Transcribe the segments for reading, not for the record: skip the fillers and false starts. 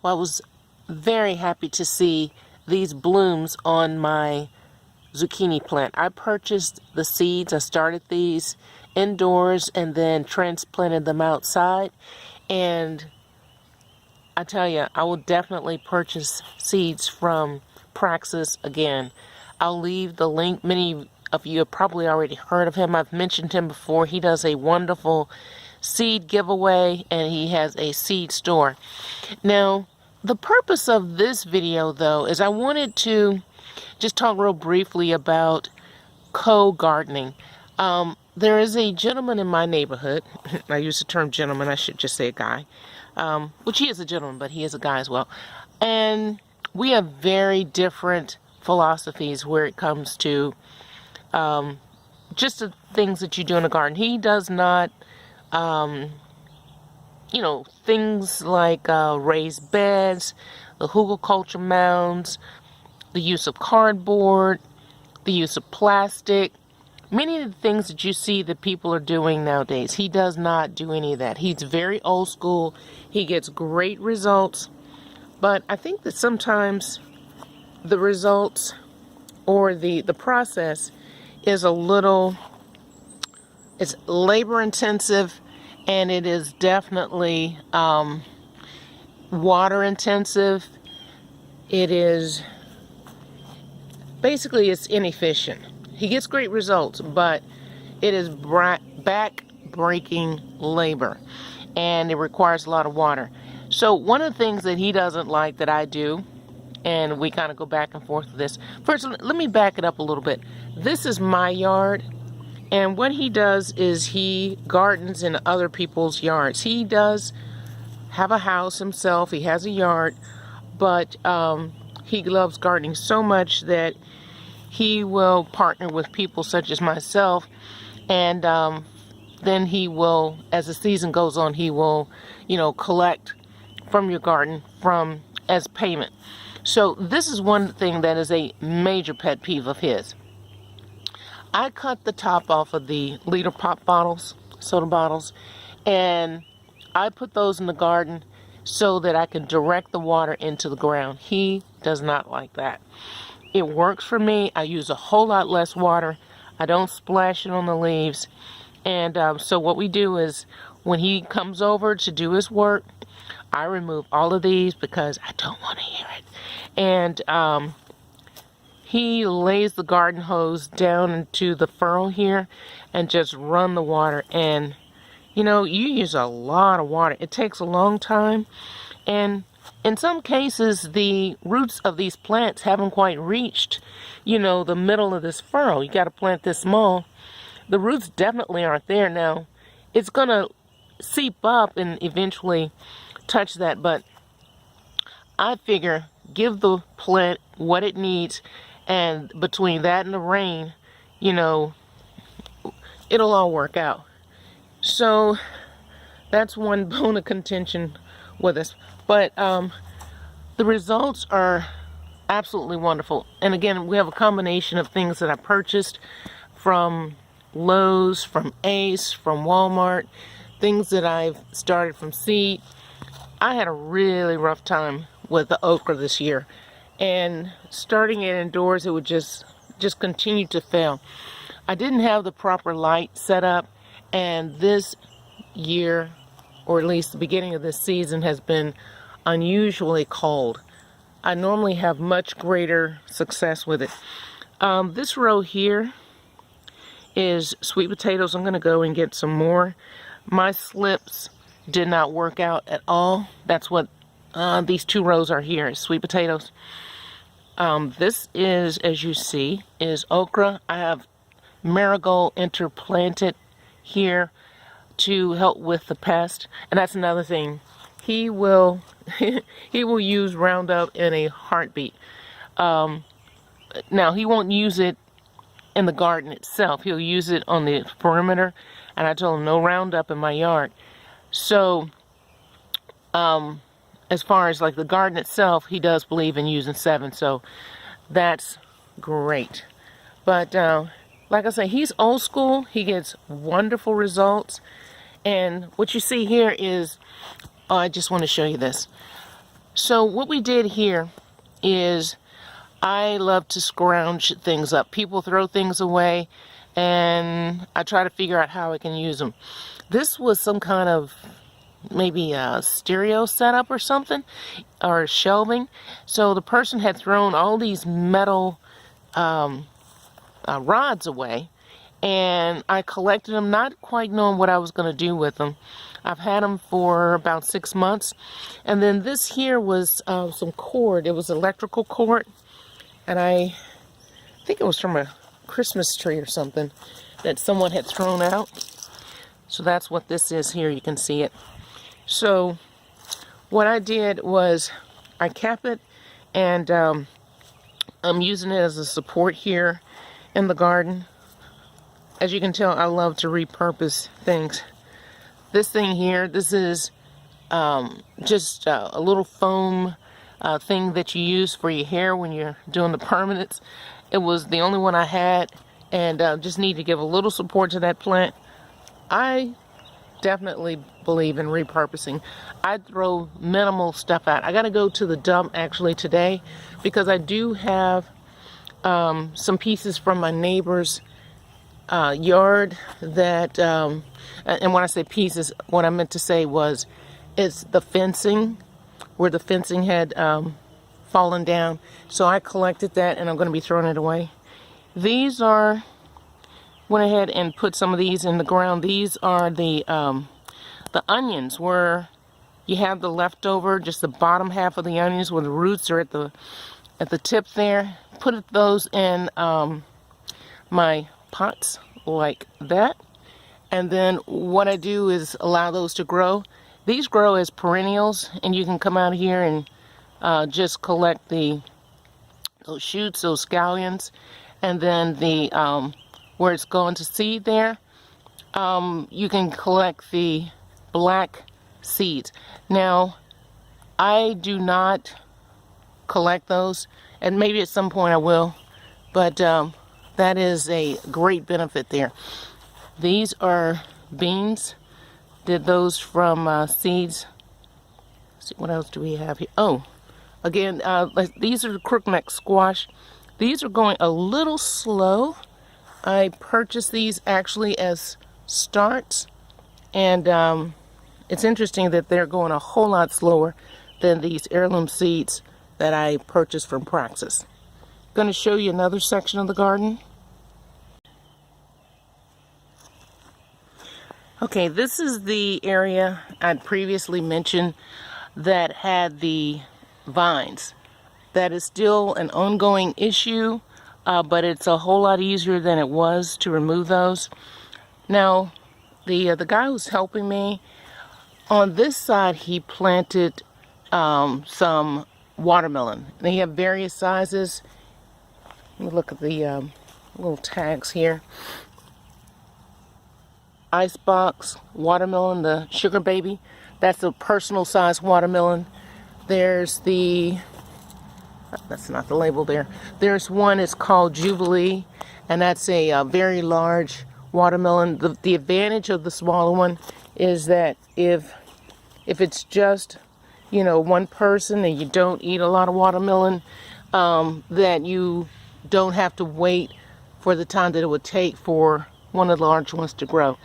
Well, I was very happy to see these blooms on my zucchini plant. I purchased the seeds. I started these indoors and then transplanted them outside. And I tell you, I will definitely purchase seeds from Praxis again. I'll leave the link. Many of you have probably already heard of him. I've mentioned him before. He does a wonderful seed giveaway and he has a seed store. Now, the purpose of this video, though, is I wanted to just talk real briefly about co-gardening. There is a gentleman in my neighborhood. I use the term gentleman. I should just say a guy. Which he is a gentleman, but he is a guy as well. And we have very different philosophies where it comes to just the things that you do in a garden. He does not things like raised beds, the hugelkultur mounds, the use of cardboard, the use of plastic. Many of the things that you see that people are doing nowadays, he does not do any of that. He's very old school. He gets great results. But I think that sometimes the results or the process is a little, it's labor intensive. And it is definitely water intensive. It is, basically it's inefficient. He gets great results, but it is back-breaking labor. And it requires a lot of water. So one of the things that he doesn't like that I do, and we kind of go back and forth with this. First, let me back it up a little bit. This is my yard. And what he does is he gardens in other people's yards. He does have a house himself. He has a yard. But he loves gardening so much that he will partner with people such as myself. And then he will, as the season goes on, he will, collect from your garden as payment. So this is one thing that is a major pet peeve of his. I cut the top off of the liter pop bottles, soda bottles, and I put those in the garden so that I can direct the water into the ground. He does not like that. It works for me. I use a whole lot less water. I don't splash it on the leaves. And so what we do is when he comes over to do his work, I remove all of these because I don't want to hear it. And he lays the garden hose down into the furrow here and just run the water. And, you use a lot of water. It takes a long time. And in some cases, the roots of these plants haven't quite reached, the middle of this furrow. You got to plant this small. The roots definitely aren't there now. It's going to seep up and eventually touch that. But I figure give the plant what it needs. And between that and the rain, it'll all work out. So that's one bone of contention with us. But the results are absolutely wonderful. And again, we have a combination of things that I purchased from Lowe's, from Ace, from Walmart, things that I've started from seed. I had a really rough time with the okra this year. And starting it indoors, it would just continue to fail. I didn't have the proper light set up, and this year, or at least the beginning of this season, has been unusually cold. I normally have much greater success with it. This row here is sweet potatoes. I'm going to go and get some more. My slips did not work out at all. That's what these two rows are here, is sweet potatoes. This is, as you see, is okra. I have marigold interplanted here to help with the pest. And that's another thing. He will use Roundup in a heartbeat. Now, he won't use it in the garden itself. He'll use it on the perimeter. And I told him no Roundup in my yard. So, as far as like the garden itself, he does believe in using 7, so that's great. But like I say, he's old school. He gets wonderful results. And what you see here is, I just want to show you this. So what we did here is, I love to scrounge things up. People throw things away, and I try to figure out how I can use them. This was some kind of maybe a stereo setup or something, or shelving. So the person had thrown all these metal rods away, and I collected them, not quite knowing what I was going to do with them. I've had them for about 6 months. And then this here was some cord. It was electrical cord, and I think it was from a Christmas tree or something that someone had thrown out. So that's what this is here. You can see it. So what I did was I kept it, and I'm using it as a support here in the garden. As you can tell, I love to repurpose things. This thing here, this is just a little foam thing that you use for your hair when you're doing the permanents. It was the only one I had, and just need to give a little support to that plant. I definitely believe in repurposing. I throw minimal stuff out. I got to go to the dump actually today, because I do have some pieces from my neighbor's yard that, and when I say pieces, what I meant to say was, it's the fencing, where the fencing had fallen down. So I collected that, and I'm going to be throwing it away. These are, went ahead and put some of these in the ground. These are the onions, where you have the leftover, just the bottom half of the onions where the roots are at the tip there. Put those in my pots like that, and then what I do is allow those to grow. These grow as perennials, and you can come out here and just collect those shoots, those scallions, and then the where it's going to seed there, you can collect the black seeds. Now, I do not collect those, and maybe at some point I will, but that is a great benefit there. These are beans. Did those from seeds. Let's see, what else do we have here? Oh, again, these are Crookneck Squash. These are going a little slow. I purchased these actually as starts, and it's interesting that they're going a whole lot slower than these heirloom seeds that I purchased from Praxis. I'm going to show you another section of the garden. Okay, this is the area I'd previously mentioned that had the vines. That is still an ongoing issue, but it's a whole lot easier than it was to remove those. Now, the guy who's helping me, on this side he planted some watermelon. They have various sizes. Let me look at the little tags here. Icebox watermelon, the sugar baby. That's a personal size watermelon. There's the, that's not the label there. There's one, it's called Jubilee, and that's a very large watermelon. The advantage of the smaller one is that if it's just, you know, one person and you don't eat a lot of watermelon, that you don't have to wait for the time that it would take for one of the large ones to grow.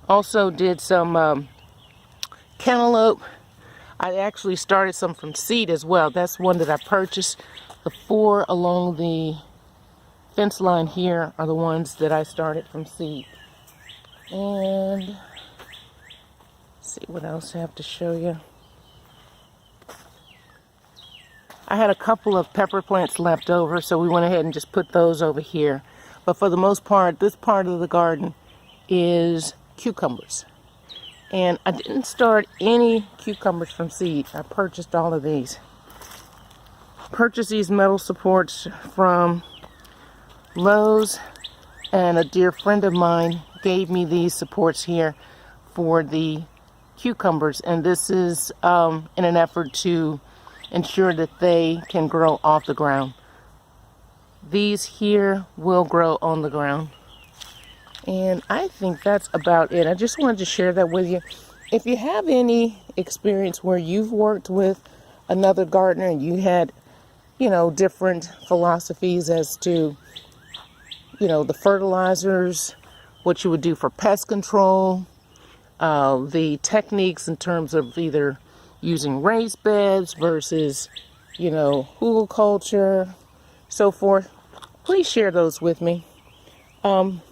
Also did some cantaloupe. I actually started some from seed as well. That's one that I purchased. The 4 along the fence line here are the ones that I started from seed. And let's see what else I have to show you. I had a couple of pepper plants left over, so we went ahead and just put those over here. But for the most part, this part of the garden is cucumbers. And I didn't start any cucumbers from seed. I purchased all of these. Purchased these metal supports from Lowe's, and a dear friend of mine gave me these supports here for the cucumbers. And this is in an effort to ensure that they can grow off the ground. These here will grow on the ground. And I think that's about it. I just wanted to share that with you. If you have any experience where you've worked with another gardener and you had, different philosophies as to, the fertilizers, what you would do for pest control, the techniques in terms of either using raised beds versus, hugelkultur, so forth, please share those with me.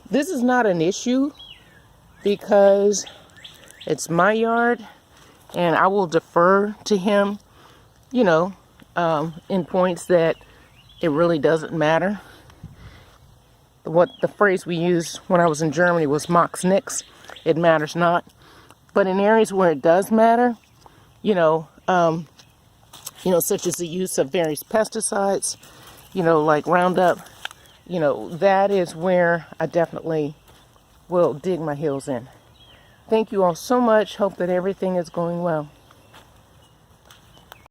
This is not an issue because it's my yard and I will defer to him, in points that it really doesn't matter. What the phrase we used when I was in Germany was "macht's nix," it matters not. But in areas where it does matter, such as the use of various pesticides, like Roundup, that is where I definitely will dig my heels in. Thank you all so much. Hope that everything is going well.